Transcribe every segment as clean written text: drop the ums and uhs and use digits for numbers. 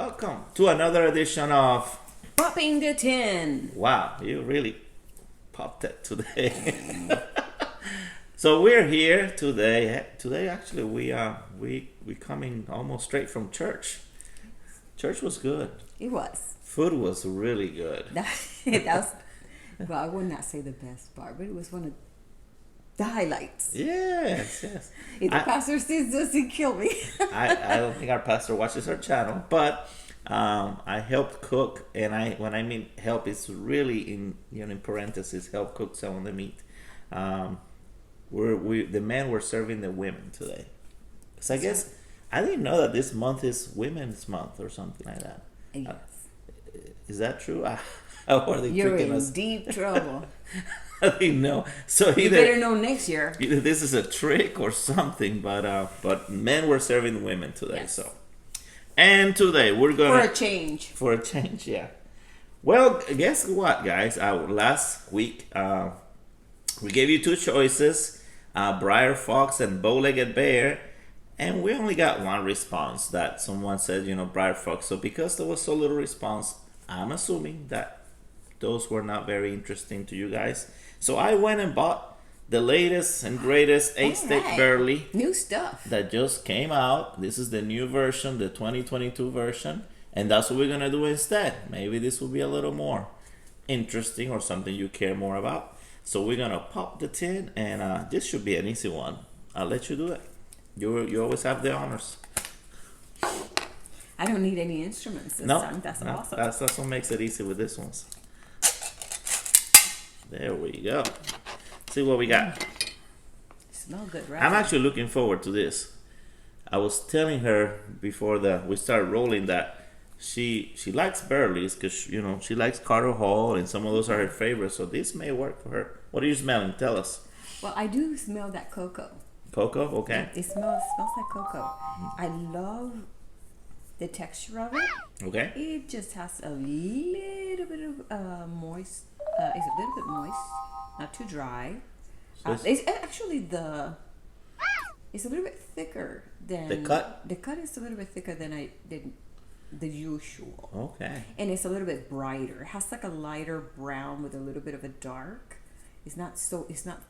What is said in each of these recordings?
Welcome to another edition of Popping the Tin. Wow, you really popped it today. So we're here today. Today, actually, we coming almost straight from church. Church was good. It was. Food was really good. That was, well, I would not say the best part, but it was one of the highlights. Yes. If the pastor sees this, he kill me. I don't think our pastor watches our channel, but I helped cook, and when I mean help, it's really in parentheses, help cook some of the meat. The men were serving the women today. So I guess I didn't know that this month is Women's Month or something like that. Yes. Is that true? How are they You're tricking in us? deep trouble. I didn't know. So You better know next year. either this is a trick or something, but men were serving women today. Yes. So, and today we're gonna For a change. yeah. Well, guess what, guys? Last week we gave you two choices: Briar Fox and Bow-legged Bear, and we only got one response. That someone said, Briar Fox. So because there was so little response, I'm assuming that those were not very interesting to you guys. So I went and bought the latest and greatest Eight State Burley New stuff. that just came out. This is the new version, the 2022 version, and that's what we're gonna do instead. Maybe this will be a little more interesting or something you care more about. So we're gonna pop the tin, and this should be an easy one. I'll let you do it. You always have the honors. I don't need any instruments this time. That's awesome. That's what makes it easy with this ones. There we go. See what we got. Smell good, right? I'm actually looking forward to this. I was telling her before we started rolling that she likes Burleys because she likes Carter Hall, and some of those are her favorites. So this may work for her. What are you smelling? Tell us. Well, I do smell that cocoa. Cocoa, okay. It smells like cocoa. I love the texture of it. Okay. It just has a little bit of moist. It's a little bit moist, not too dry. It's actually it's a little bit thicker than the cut. The cut is a little bit thicker than the usual. Okay. And it's a little bit brighter. It has like a lighter brown with a little bit of a dark. It's not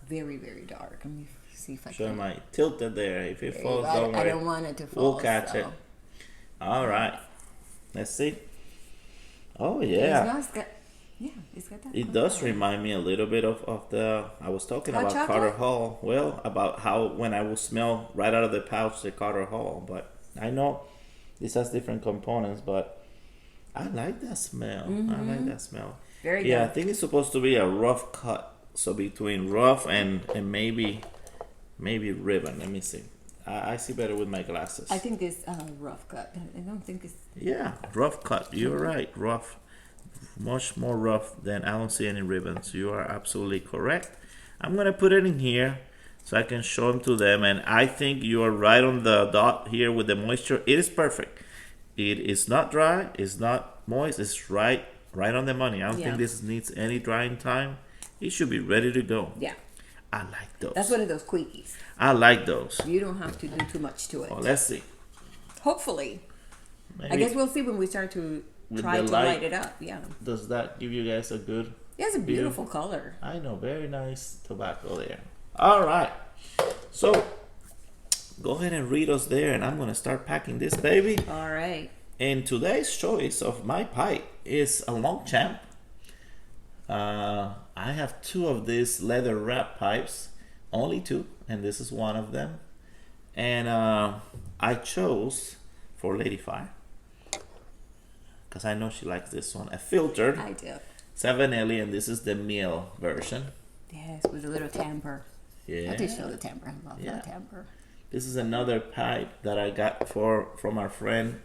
very, very dark. Let me see if I can. So I might tilt it there. If it falls, don't worry. I don't want it to fall. We'll catch it. All right. Let's see. Oh yeah. It's got that. It does remind me a little bit of the. I was talking Hot about chocolate? Carter Hall. Well, about how when I will smell right out of the pouch the Carter Hall, but I know this has different components, but I like that smell. Mm-hmm. I like that smell. Very good. Yeah, I think it's supposed to be a rough cut. So between rough and maybe ribbon. Let me see. I see better with my glasses. I think it's rough cut. I don't think it's. Yeah, rough cut. You're right. Rough. Much more rough than I don't see any ribbons. You are absolutely correct. I'm going to put it in here so I can show them to them. And I think you are right on the dot here with the moisture. It is perfect. It is not dry. It's not moist. It's right on the money. I don't think this needs any drying time. It should be ready to go. Yeah. I like those. That's one of those quickies. I like those. You don't have to do too much to it. Oh, let's see. Hopefully. Maybe I guess we'll see when we start to try to light it up. Yeah. Does that give you guys a good? Yeah, it's a beautiful color. I know. Very nice tobacco there. All right. So go ahead and read us there, and I'm going to start packing this baby. All right. And today's choice of my pipe is a Longchamp. I have two of these leather wrap pipes, only two, and this is one of them. And I chose for Lady Fire because I know she likes this one. A filtered. I do. 7L, and this is the meal version. Yes, with a little tamper. Yeah. I did show the tamper. I love that tamper. This is another pipe that I got from our friend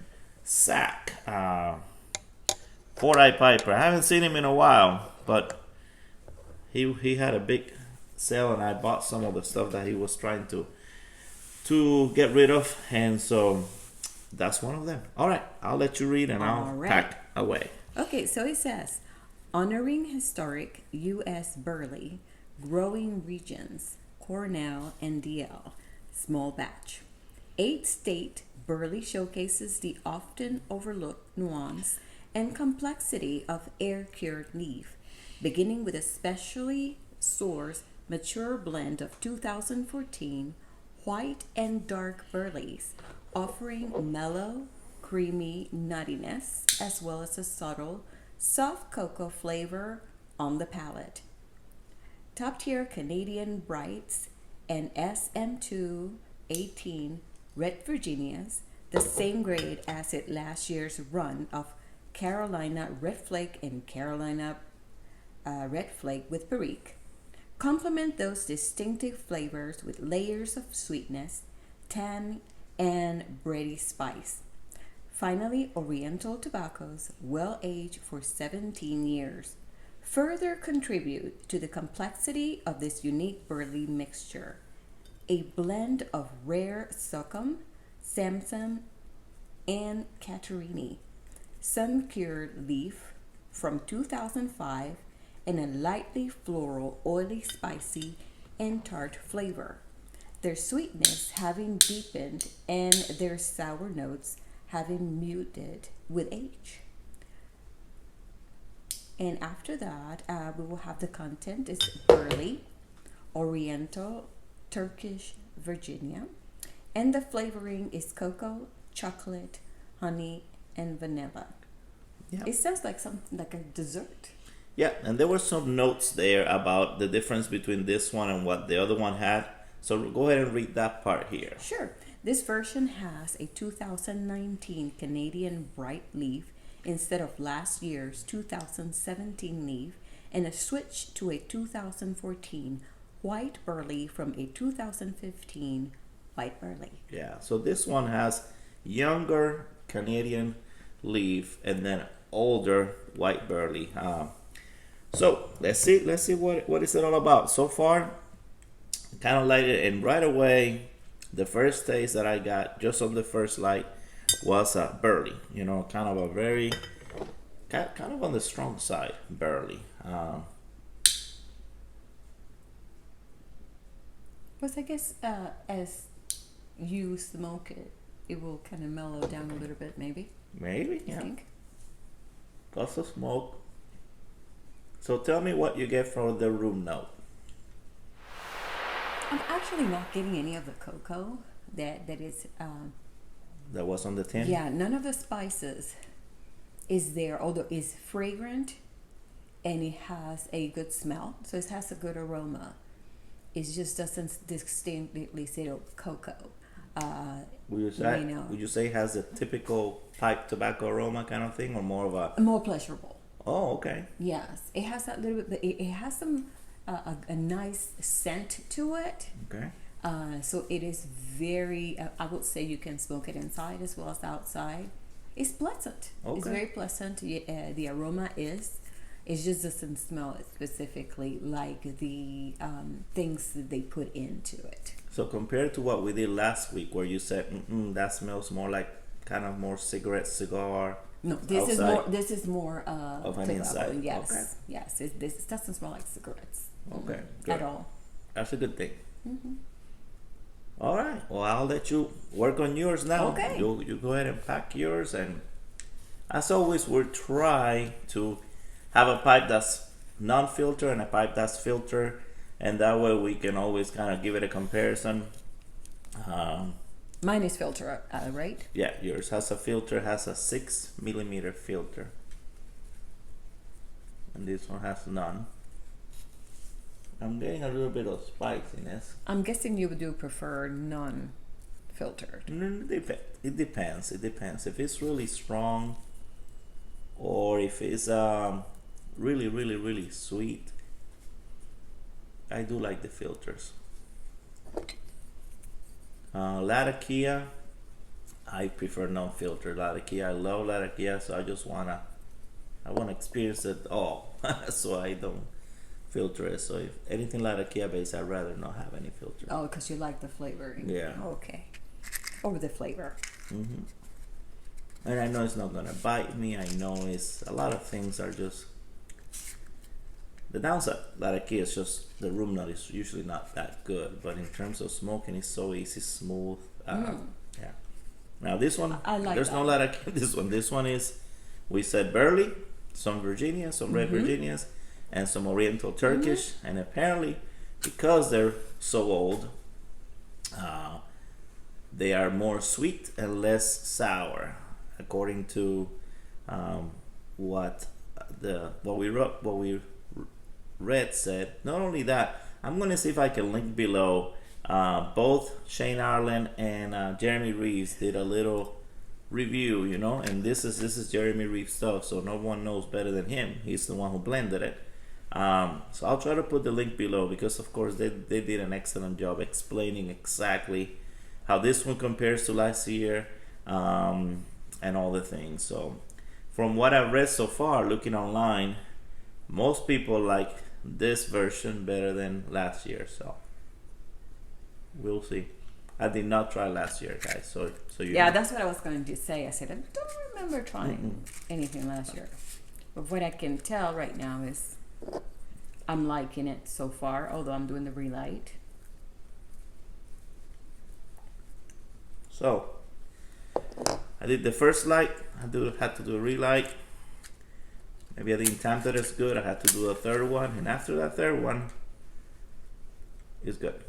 Zach. 4-eye piper. I haven't seen him in a while, but he had a big sale, and I bought some of the stuff that he was trying to get rid of, and so that's one of them. All right, I'll let you read, and I'll pack away. Okay, so it says, honoring historic U.S. Burley, growing regions, Cornell and Diehl, small batch. Eight State Burley showcases the often overlooked nuance and complexity of air-cured leaf, beginning with a specially sourced mature blend of 2014 white and dark burleys, offering mellow, creamy nuttiness as well as a subtle, soft cocoa flavor on the palate. Top-tier Canadian Brights and SM218 Red Virginias, the same grade as its last year's run of Carolina Red Flake and Carolina Red Flake with Perique, complement those distinctive flavors with layers of sweetness, tang, and bready spice. Finally, Oriental tobaccos, well aged for 17 years, further contribute to the complexity of this unique burley mixture. A blend of rare Succum, Samson, and Catarrini, sun-cured leaf from 2005, and a lightly floral, oily, spicy, and tart flavor. Their sweetness having deepened and their sour notes having muted with age. And after that, we will have the content is burley, Oriental, Turkish, Virginia, and the flavoring is cocoa, chocolate, honey, and vanilla. Yeah. It sounds like something like a dessert. Yeah, and there were some notes there about the difference between this one and what the other one had. So go ahead and read that part here. Sure. This version has a 2019 Canadian bright leaf instead of last year's 2017 leaf, and a switch to a 2014 white burley from a 2015 white burley. Yeah, so this one has younger Canadian leaf and then older white burley. So let's see what is it all about. So far, kind of light it, and right away, the first taste that I got just on the first light was burley. You know, kind of a very kind of on the strong side burley. But I guess as you smoke it, it will kind of mellow down a little bit, maybe. Maybe, I yeah. think. Lots of smoke. So tell me what you get from the room note. I'm actually not getting any of the cocoa that is. That was on the tin? Yeah, none of the spices is there, although it's fragrant and it has a good smell, so it has a good aroma. It just doesn't distinctly say cocoa. Would you say it has a typical pipe tobacco aroma kind of thing, or more of a More pleasurable. Oh, okay. Yes, it has that little bit. It has some a nice scent to it. Okay. So it is very. I would say you can smoke it inside as well as outside. It's pleasant. Okay. It's very pleasant. The aroma is. It just doesn't smell specifically like the things that they put into it. So compared to what we did last week, where you said that smells more like kind of more cigar. No, this outside is more of an tobacco. inside. Yes, Okay. yes. This doesn't smell like cigarettes. Okay, good. At all. That's a good thing. Mm-hmm. All right. Well, I'll let you work on yours now. Okay. You go ahead and pack yours, and as always, we'll try to have a pipe that's non-filter and a pipe that's filter, and that way we can always kind of give it a comparison. Mine is filter, right? Yeah, yours has a filter, has a 6mm filter, and this one has none. I'm getting a little bit of spiciness. I'm guessing you do prefer non-filtered. It depends. It depends. If it's really strong, or if it's really, really, really sweet, I do like the filters. Latakia, I prefer non-filtered Latakia. I love Latakia, so I wanna experience it all. So I don't filter it. So if anything Latakia based, I'd rather not have any filter. Oh, because you like the flavoring. Yeah. Okay. Over the flavor. Mm-hmm. And I know it's not gonna bite me. I know it's a lot of things are just the downside. Latakia is just the room note is usually not that good, but in terms of smoking, it's so easy, smooth. Yeah. Now this one, I like there's that. no lot of this one. This one is, we said Burley, some Virginia, some red Virginias, and some Oriental Turkish. And apparently, because they're so old, they are more sweet and less sour, according to what we read said. Not only that, I'm gonna see if I can link below. Both Shane Ireland and Jeremy Reeves did a little review, and this is Jeremy Reeves stuff, so no one knows better than him. He's the one who blended it. So I'll try to put the link below, because of course they did an excellent job explaining exactly how this one compares to last year, and all the things. So from what I've read so far, looking online, most people like this version better than last year. So we'll see. I did not try last year, guys. So you Yeah, know. that's what I was going to say. I said I don't remember trying anything last year, but what I can tell right now is I'm liking it so far. Although I'm doing the relight. So I did the first light. Had to do a relight. Maybe I didn't time that as good. I had to do a third one, and after that third one, it's good.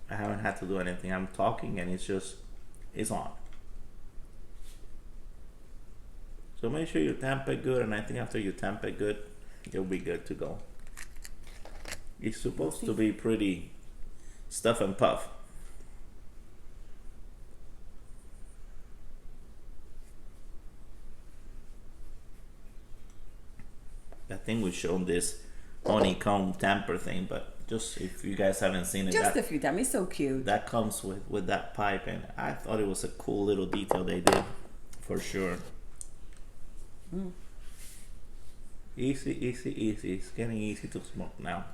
I haven't had to do anything. I'm talking, and it's on. So make sure you tamp it good, and I think after you tamp it good, you'll be good to go. It's supposed to be pretty stuff and puff. I think we've shown this honeycomb tamper thing, but just if you guys haven't seen it, Just a few times. It's so cute. that comes with that pipe, and I thought it was a cool little detail they did, for sure. Easy. It's getting easy to smoke now.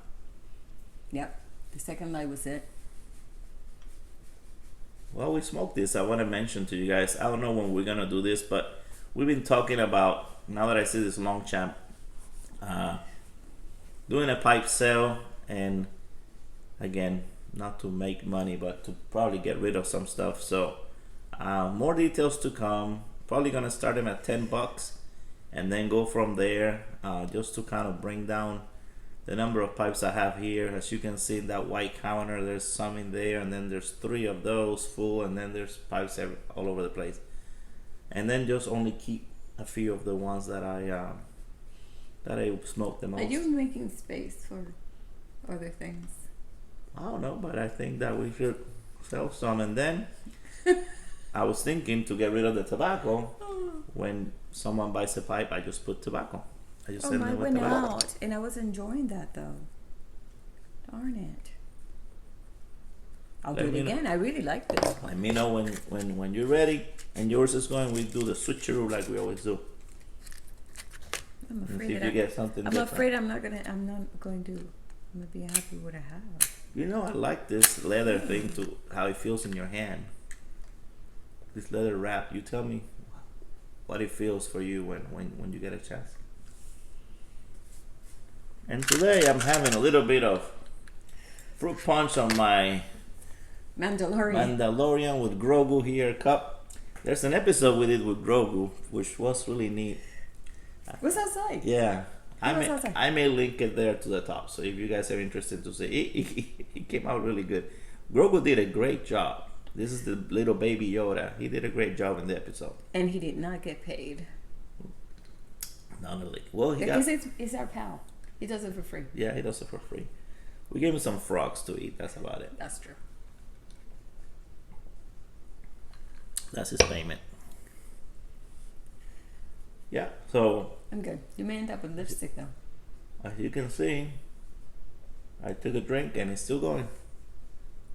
Yep. The second light was it. Well, we smoked this. I want to mention to you guys, I don't know when we're gonna do this, but we've been talking about, now that I see this long champ, doing a pipe sale, and again, not to make money, but to probably get rid of some stuff. So more details to come. Probably gonna start them at $10 and then go from there, just to kind of bring down the number of pipes I have here. As you can see in that white counter, there's some in there, and then there's 3 of those full, and then there's pipes all over the place, and then just only keep a few of the ones that I smoke the most. Are you making space for other things? I don't know, but I think that we should sell some, and then I was thinking to get rid of the tobacco. When someone buys a pipe, I just put tobacco. I just send Mine them with went tobacco. out, and I was enjoying that though. Darn it! I'll Let do me it know. again. I really like this one. Let me know when you're ready and yours is going. We do the switcheroo like we always do. I'm And afraid see if that you get something I'm different. afraid I'm not going to be happy with what I have. You know, I like this leather thing, to how it feels in your hand. This leather wrap. You tell me what it feels for you when you get a chance. And today I'm having a little bit of fruit punch on my Mandalorian with Grogu here cup. There's an episode we did with Grogu, which was really neat. What's outside? Yeah. What's outside? I may link it there to the top. So if you guys are interested to see, it came out really good. Grogu did a great job. This is the little baby Yoda. He did a great job in the episode. And he did not get paid. Not really. Well, he got. He's our pal. He does it for free. Yeah, he does it for free. We gave him some frogs to eat. That's about it. That's true. That's his payment. Yeah. So I'm good. You may end up with lipstick though. as you can see, I took a drink and it's still going.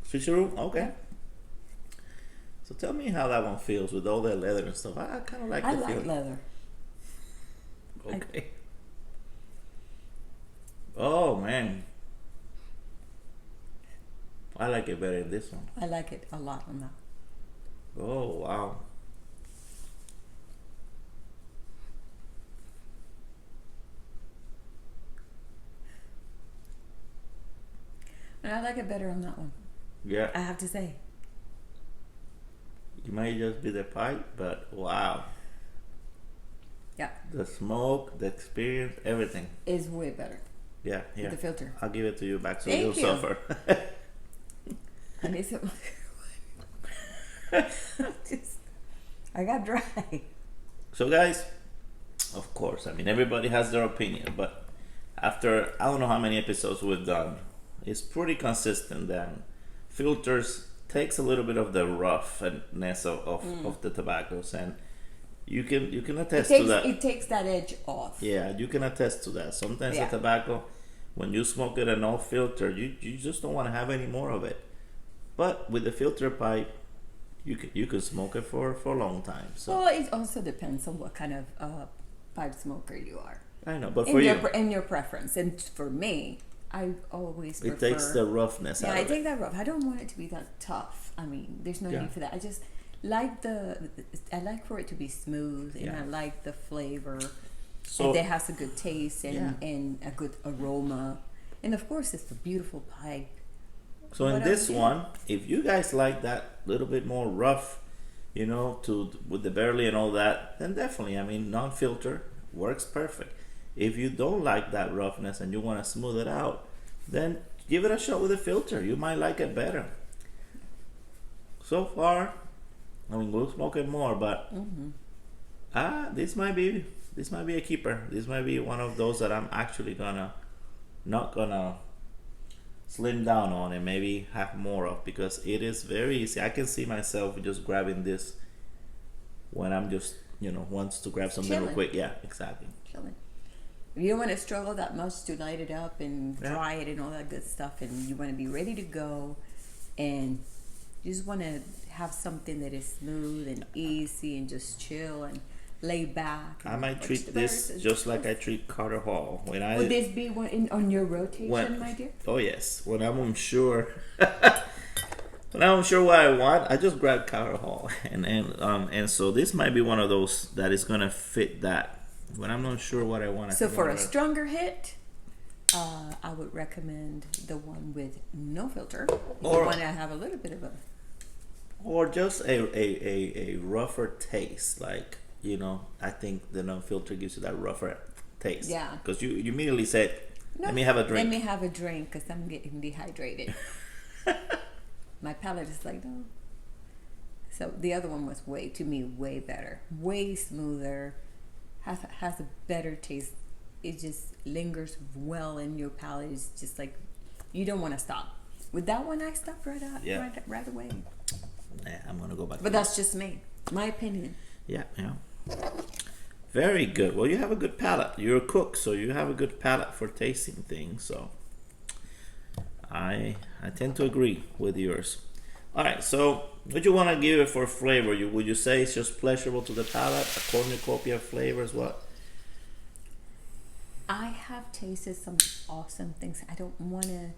Switcheroo? Okay. So tell me how that one feels with all that leather and stuff. I kind of like I the like feel. leather. Okay. Oh man. I like it better than this one. I like it a lot on that. Oh wow. And I like it better on that one. Yeah. I have to say. it might just be the pipe, but wow. Yeah. The smoke, the experience, everything. Is way better. Yeah, With the filter. I'll give it to you back so Thank you'll you. suffer. I need some. I got dry. So guys, of course, I mean everybody has their opinion, but after I don't know how many episodes we've done, it's pretty consistent that filters takes a little bit of the roughness of the tobaccos, and you can attest to that. It takes that edge off. Yeah, you can attest to that. Sometimes Yeah. the tobacco, when you smoke it and no filter, you just don't want to have any more of it. But with the filter pipe, you can smoke it for a long time. So Well, it also depends on what kind of pipe smoker you are. I know, but for you, in your preference, and for me, I always prefer. it takes the roughness Yeah, out I of take it. that rough. I don't want it to be that tough. I mean, there's no Yeah. need for that. I just like I like for it to be smooth, and Yeah. I like the flavor. So And it has a good taste and, Yeah. and a good aroma, and of course, it's a beautiful pipe. So in What this else? one, if you guys like that little bit more rough, with the Burley and all that, then definitely, I mean, non-filter works perfect. If you don't like that roughness and you want to smooth it out, then give it a shot with a filter. You might like it better. So far, I mean, we'll smoke it more, but this might be a keeper. This might be one of those that I'm actually not gonna slim down on and maybe have more of, because it is very easy. I can see myself just grabbing this when I'm just wants to grab something real Chilling. quick. Yeah, exactly. Killing. If you don't want to struggle that much to light it up and Yeah. dry it and all that good stuff, and you want to be ready to go, and you just want to have something that is smooth and easy and just chill and lay back. I and might watch treat the this birds. just like I treat Carter Hall. Would this be one on your rotation, when- my dear? Oh yes, when I'm unsure, when I'm unsure what I want, I just grab Carter Hall, and so this might be one of those that is gonna fit that. When I'm not sure what I want. So for a stronger hit, I would recommend the one with no filter. If you Or- want to have a little bit of a or just a rougher taste, like I think the non-filter gives you that rougher taste. Yeah. Because you immediately said, No, let me have a drink. Let me have a drink because I'm getting dehydrated. My palate is like, no. So the other one was way better, way smoother, has a better taste. It just lingers well in your palate. It's just like you don't want to stop. With that one, I stopped right away. Yeah, I'm gonna go back. But that's just me, my opinion. Yeah. Very good. Well, you have a good palate. You're a cook, so you have a good palate for tasting things. So I tend to agree with yours. All right. So what you want to give it for flavor? Would you say it's just pleasurable to the palate? A cornucopia of flavors. What? I have tasted some awesome things. I don't want to.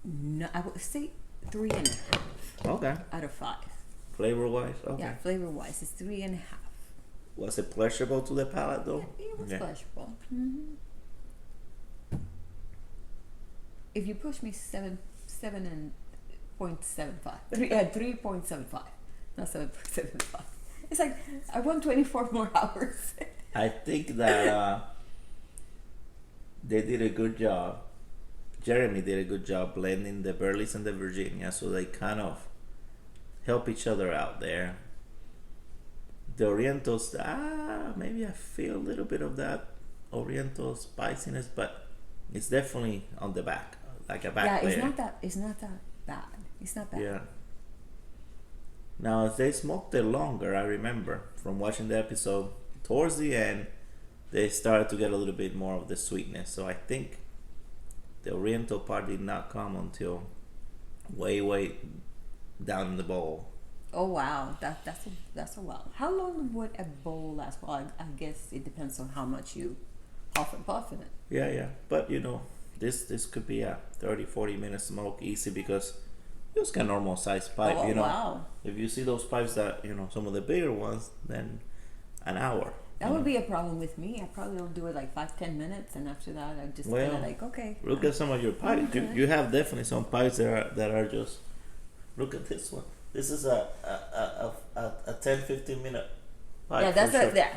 No, I would say 3.5 Okay. out of 5. Flavor wise. Okay. Yeah, flavor wise, it's 3.5. Was it pleasurable to the palate though? Yeah, it was Okay. pleasurable. If you push me 7.75, 3.75, not 7.75. It's like I want 24 more hours. I think that they did a good job. Jeremy did a good job blending the Burleys and the Virginia, so they kind of help each other out there. The Orientals, maybe I feel a little bit of that Oriental spiciness, but it's definitely on the back, like a back Yeah, layer. it's not that bad. It's not bad. Yeah. Now, as they smoked it longer, I remember from watching the episode, towards the end, they started to get a little bit more of the sweetness. So I think the Oriental part did not come until way down in the bowl. Oh wow, that's a while. How long would a bowl last? Well, I guess it depends on how much you puff and puff in it. Yeah. But this could be a 30-40 minute smoke easy, because it's got a normal size pipe. Oh, wow. If you see those pipes that some of the bigger ones, then an hour. That would be a problem with me. I probably will do it like 5-10 minutes, and after that, I just Well, kind of like, okay. Look at some of your pipes. Okay. You have definitely some pipes that are just. Look at this one. This is a a 10-15 minute pipe. Yeah, that's for a sure. yeah.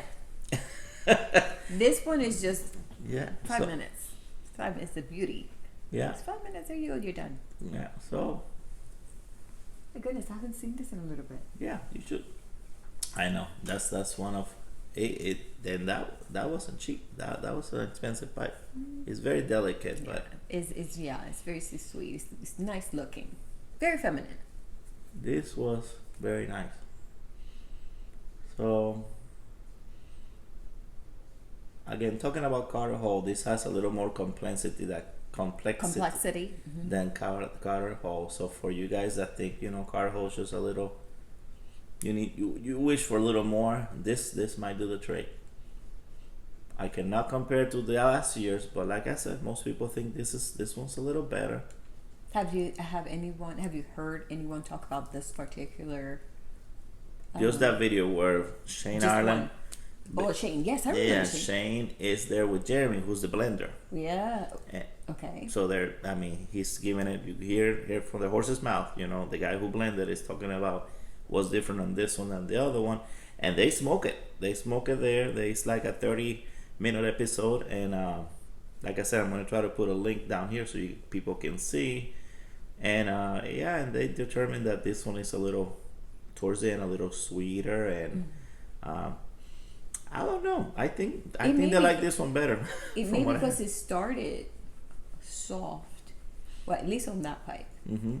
This one is just Yeah. 5 minutes. 5 minutes. The beauty. Yeah. It's 5 minutes. You're done. Yeah. So My goodness, I haven't seen this in a little bit. yeah, you should. I know. That's one of it. Then that wasn't cheap. That was an expensive pipe. It's very delicate, Yeah. but It's very sweet. It's nice looking. Very feminine. this was very nice. So again, talking about Carter Hall, this has a little more complexity Mm-hmm. than Carter Hall. So for you guys that think Carter Hall is just a little, you wish for a little more. This might do the trick. I cannot compare to the last years, but like I said, most people think this one's a little better. Have you heard anyone talk about this particular? Just that video where Shane Just Ireland. Oh, Shane. Yes, I remember Yeah, Shane. Shane is there with Jeremy, who's the blender. Yeah. And Okay. so he's giving it. You hear from the horse's mouth. The guy who blended is talking about what's different on this one than the other one, and they smoke it. They smoke it there. It's like a 30-minute episode, and like I said, I'm gonna try to put a link down here so people can see. And and they determined that this one is a little towards the end, a little sweeter, and I don't know. I think they like this one better. It may be because it started soft. Well, at least on that pipe. Mm-hmm.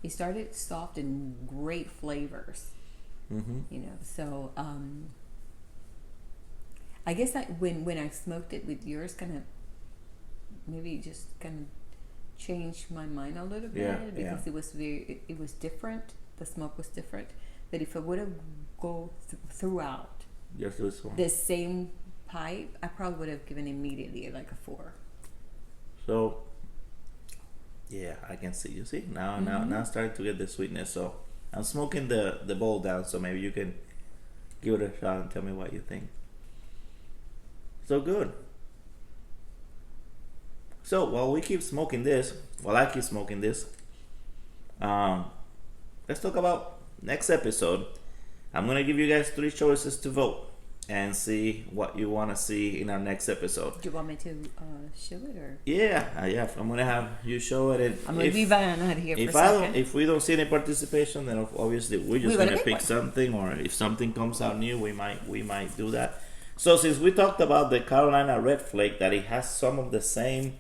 It started soft and great flavors. Mm-hmm. So I guess that when I smoked it with yours, kind of maybe just kind of changed my mind a little bit because it was it was different. The smoke was different. That if I would have go throughout Just this one. the same pipe, I probably would have given immediately like a 4. So yeah, I can see. You see now I'm starting to get the sweetness. So I'm smoking the bowl down. So maybe you can give it a shot and tell me what you think. So good. So while I keep smoking this, let's talk about next episode. I'm gonna give you guys 3 choices to vote and see what you want to see in our next episode. Do you want me to show it or? Yeah. I'm gonna have you show it. And I'm gonna be Van out here for a second. If we don't see any participation, then obviously we're just gonna pick something, or if something comes out new, we might do that. So since we talked about the Carolina Red Flake, that it has some of the same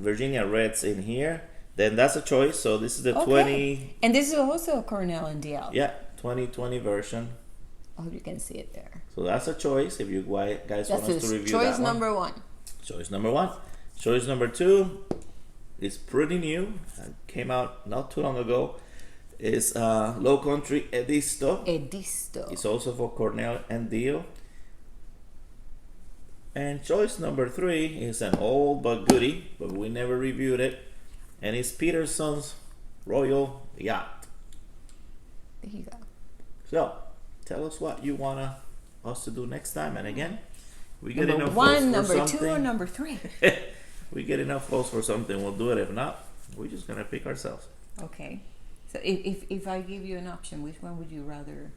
Virginia Reds in here, then that's a choice. So this is the 20. And this is also a Cornell Diehl. Yeah, 2020 version. I hope you can see it there. So that's a choice. If you guys want us to review choice that number one. Choice number 1. Choice number 2 is pretty new. Came out not too long ago. It's Low Country Edisto. It's also for Cornell and Diehl. And choice number 3 is an old but goodie, but we never reviewed it. And it's Peterson's Royal Yacht. There you go. So, tell us what you want us to do next time. And again, we get Number enough 1, votes for number 2, something. or number 3. We get enough votes for something, we'll do it. If not, we're just gonna pick ourselves. Okay. So if I give you an option, which one would you rather?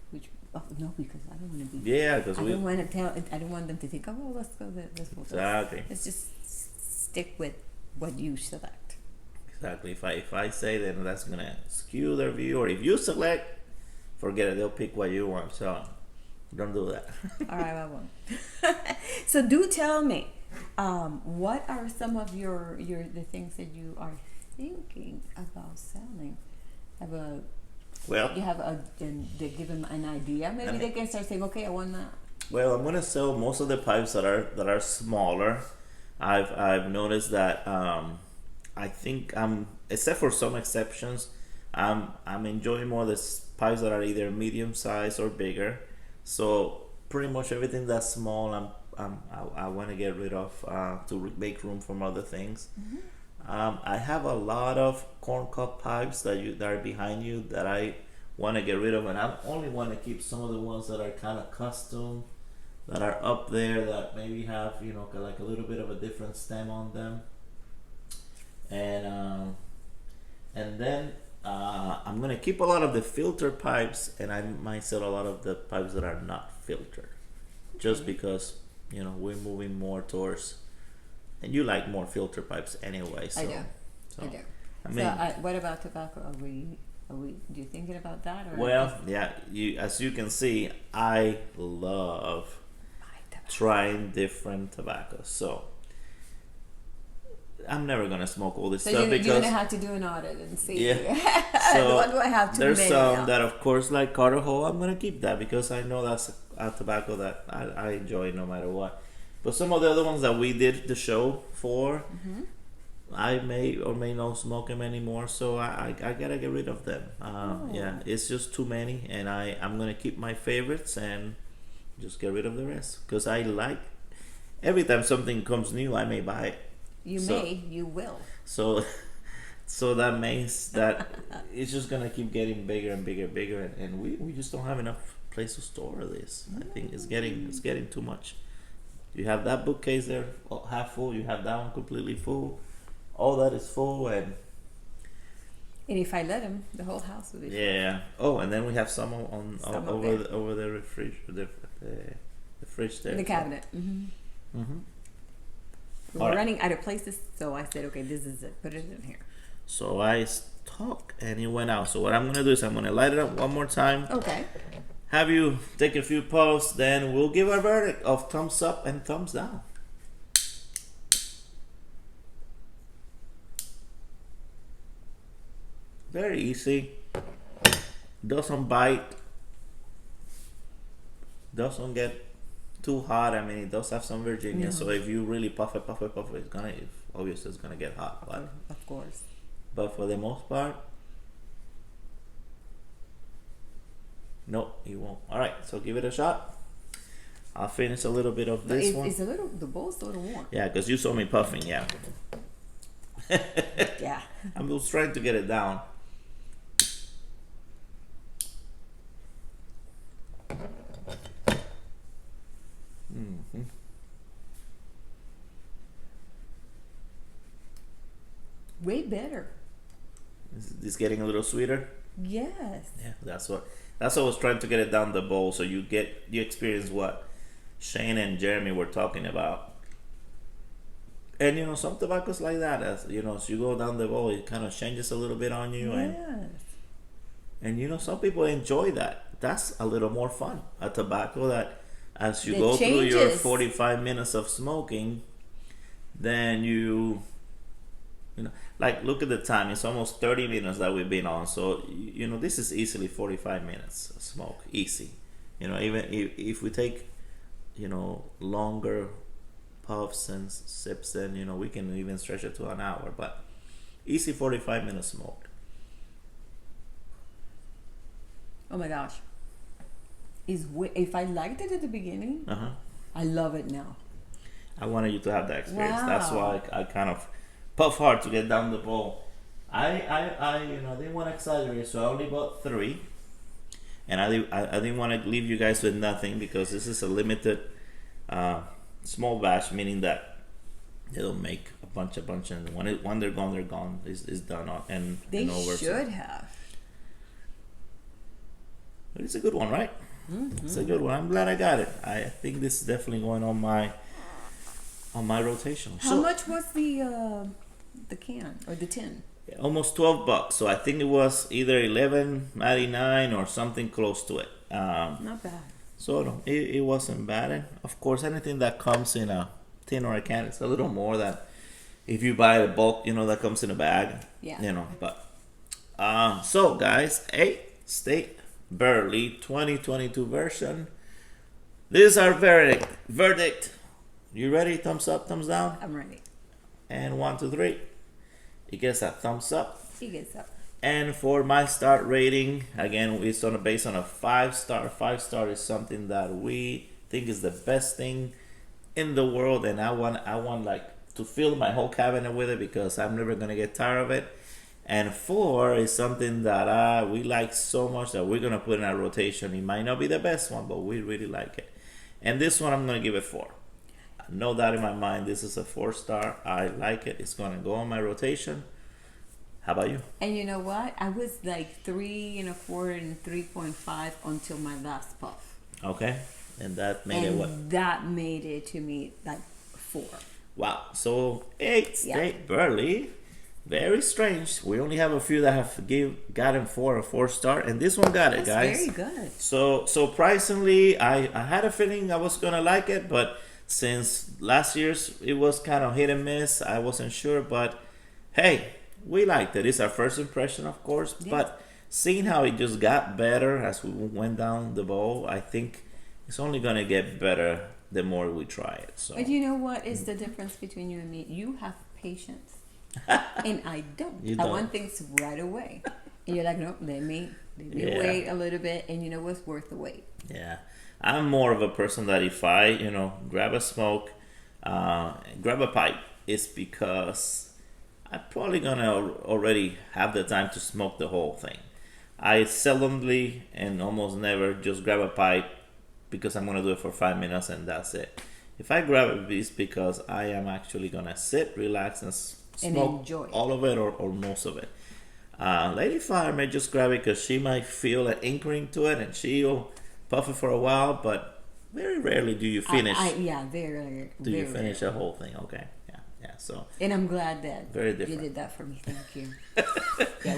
No, because I don't want to be. Yeah, because I don't want to tell. I don't want them to think, oh, let's go. Let's go. Exactly. Let's just stick with what you select. Exactly. If I say, then that's gonna skew their view. Or if you select, forget it. They'll pick what you want. So don't do that. All right, I won't. So do tell me, what are some of the things that you are thinking about selling? They give them an idea. Maybe they can start saying, okay, I want that. Well, I'm gonna sell most of the pipes that are smaller. I've noticed that I think except for some exceptions, I'm enjoying more the pipes that are either medium size or bigger. So pretty much everything that's small, I want to get rid of to make room for other things. Mm-hmm. I have a lot of corn cup pipes that are behind you that I want to get rid of, and I only want to keep some of the ones that are kind of custom, that are up there, that maybe have like a little bit of a different stem on them, and then I'm gonna keep a lot of the filter pipes, and I might sell a lot of the pipes that are not filtered, just because we're moving more towards, and you like more filter pipes anyway. So, I do. So, I do. I mean, what about tobacco? Are we? You thinking about that? Or well, yeah. As you can see, I love trying different tobaccos. So I'm never gonna smoke all this stuff because you're gonna have to do an audit and see. Yeah. So what do I have to there's make some now? that, of course, like Carter Hall. I'm gonna keep that because I know that's a tobacco that I enjoy no matter what. But some of the other ones that we did the show for, I may or may not smoke them anymore, so I gotta get rid of them. Yeah, it's just too many, and I'm gonna keep my favorites and just get rid of the rest because I like. Every time something comes new, I may buy it. You will. So that means that it's just gonna keep getting bigger and bigger and bigger, and we just don't have enough place to store this. I think it's getting too much. You have that bookcase there half full. You have that one completely full. All that is full, and if I let him, the whole house will be full. Yeah. Oh, and then we have some over the fridge there. The cabinet. We're running out of places, so I said, okay, this is it. Put it in here. So I stuck, and it went out. So what I'm gonna do is I'm gonna light it up one more time. Okay. Have you take a few puffs, then we'll give our verdict of thumbs up and thumbs down. Very easy. Doesn't bite. Doesn't get too hot. I mean, it does have some Virginia, so if you really puff it, it's gonna get hot. But of course. But for the most part, no, it won't. All right, so give it a shot. I'll finish a little bit of this one. The bowl's a little warm. Yeah, because you saw me puffing. Yeah. Yeah. I'm just trying to get it down. Way better. Is this getting a little sweeter? Yes. Yeah, that's what I was trying to get it down the bowl, so you experience what Shane and Jeremy were talking about. And some tobaccos like that, as as you go down the bowl, it kind of changes a little bit on you. Yes. And some people enjoy that. That's a little more fun. A tobacco that, as you It go through your changes. 45 minutes of smoking, then like look at the time. It's almost 30 minutes that we've been on. So this is easily 45 minutes of smoke, easy. Even if we take longer puffs and sips, then we can even stretch it to an hour. But easy 45 minutes smoked. Oh my gosh. If I liked it at the beginning, I love it now. I wanted you to have that experience. Wow. That's why I kind of puff hard to get down the bowl. I didn't want to exaggerate, so I only bought 3, and I didn't want to leave you guys with nothing because this is a limited small batch, meaning that they don't make a bunch, and when they're gone. It's done and over. Should have. But it's a good one, right? It's a good one. I'm glad I got it. I think this is definitely going on my rotation. How much was the can or the tin? Almost $12. So I think it was either $11.99 or something close to it. Not bad. So no, it wasn't bad. And of course, anything that comes in a tin or a can, it's a little more than if you buy a bulk. That comes in a bag. Yeah. But so guys, 8 State Burley 2022 version. This is our verdict. You ready? Thumbs up, thumbs down? I'm ready. And 1, 2, 3. It gets a thumbs up. He gets up. And for my start rating, again, it's based on a 5-star. 5-star is something that we think is the best thing in the world, and I want like to fill my whole cabinet with it because I'm never gonna get tired of it. And 4 is something that we like so much that we're gonna put in our rotation. It might not be the best one, but we really like it. And this one, I'm gonna give it 4. No doubt in my mind, this is a 4-star. I like it. It's gonna go on my rotation. How about you? And you know what? I was like 3.25 and 3.5 until my last puff. Okay. And that made it what? That made it to me like 4. Wow. So 8 State Burley. Very strange. We only have a few that have gotten 4 or 4-star, and this one got it, guys. Very good. So surprisingly, I had a feeling I was gonna like it, but since last year's it was kind of hit and miss, I wasn't sure. But hey, we liked it. It's our first impression, of course, but seeing how it just got better as we went down the bowl, I think it's only gonna get better the more we try it. So, but you know what is the difference between you and me? You have patience. And I don't. I want things right away. And you're like, no, let me wait a little bit, and you know what's worth the wait. Yeah. I'm more of a person that if I, grab a smoke, grab a pipe, it's because I'm probably gonna already have the time to smoke the whole thing. I seldomly and almost never just grab a pipe because I'm gonna do it for 5 minutes and that's it. If I grab it, it's because I am actually gonna sit, relax, and smoke enjoy all of it or most of it. Lady Fire may just grab it because she might feel an inkling to it and she'll puff it for a while, but very rarely do you finish. Very rarely. Do you finish the whole thing? Okay, yeah. So. And I'm glad that very different. You did that for me. Thank you. Yeah,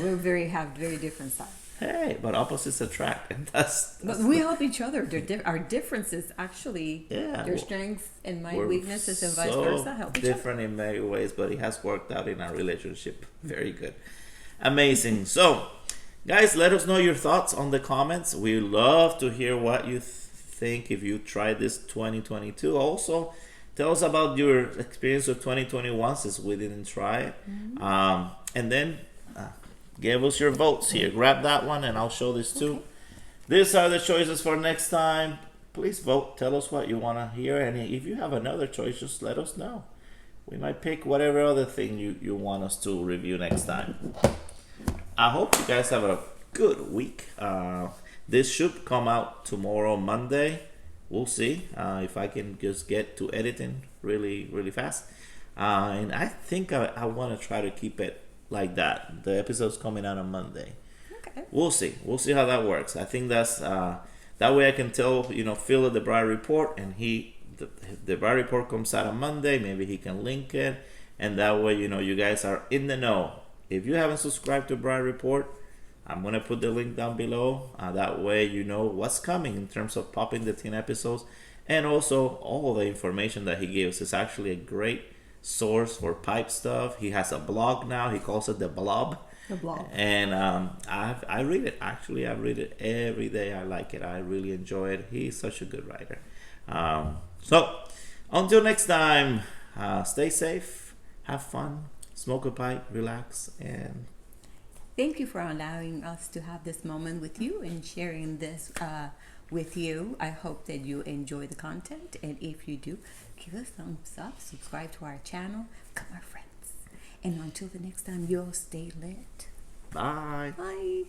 have very different styles. Hey, but opposites attract, and that's but we help each other. Our differences actually, their strengths and my weaknesses and vice versa help each other. Different in many ways, but it has worked out in our relationship. Very good, amazing. So, guys, let us know your thoughts on the comments. We love to hear what you think if you tried this 2022. Also, tell us about your experience with 2021 since we didn't try it, and then. Give us your votes here. Grab that one and I'll show this too. Okay. These are the choices for next time. Please vote. Tell us what you want to hear. And if you have another choice, just let us know. We might pick whatever other thing you want us to review next time. I hope you guys have a good week. This should come out tomorrow, Monday. We'll see if I can just get to editing really, really fast. And I think I want to try to keep it like that. The episode's coming out on Monday. Okay. We'll see how that works. I think that's that way I can tell Phil at the Briar Report, and the Briar Report comes out on Monday. Maybe he can link it, and that way you guys are in the know. If you haven't subscribed to Briar Report, I'm gonna put the link down below. That way you know what's coming in terms of popping the 10 episodes, and also all the information that he gives is actually a great source for pipe stuff. He has a blog now. He calls it the Blob. The Blob. And I read it. Actually, I read it every day. I like it. I really enjoy it. He's such a good writer. So until next time, stay safe, have fun, smoke a pipe, relax, and thank you for allowing us to have this moment with you and sharing this with you. I hope that you enjoy the content, and if you do, give us a thumbs up, subscribe to our channel, become our friends. And until the next time, you'll stay lit. Bye. Bye.